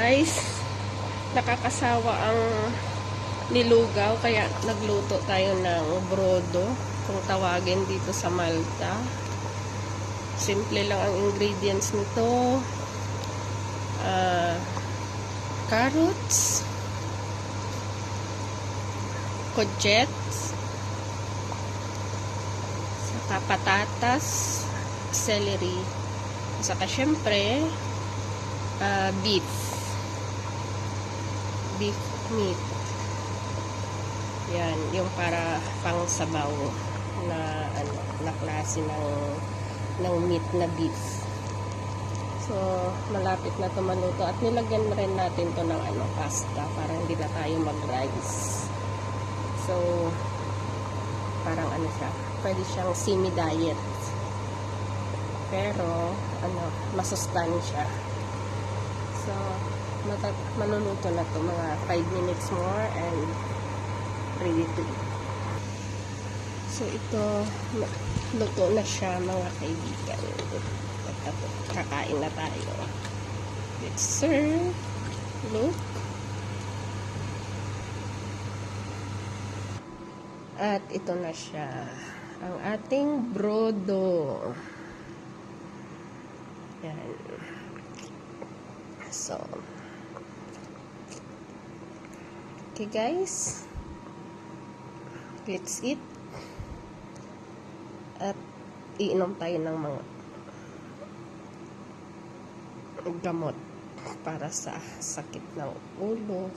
guys, nakakasawa ang nilugaw kaya nagluto tayo ng brodo kung tawagin dito sa Malta. Simple lang ang ingredients nito. Carrots, courgettes, saka patatas, celery, saka syempre beef meat. Yan, yung para pang sabaw na na klase ng meat na beef. So, malapit na ito maluto at nilagyan rin natin to ng pasta para hindi na tayo mag-rice. So, parang siya, pwede siyang semi-diet. Pero, masustansya. So, maluluto na to mga 5 minutes more and ready to eat. So, ito, luto na siya mga kaibigan. Kakain na tayo. Let's serve. Look. At ito na siya. Ang ating brodo. Yan. So, okay guys. Let's eat. At iinom tayo ng mga gamot para sa sakit ng ulo,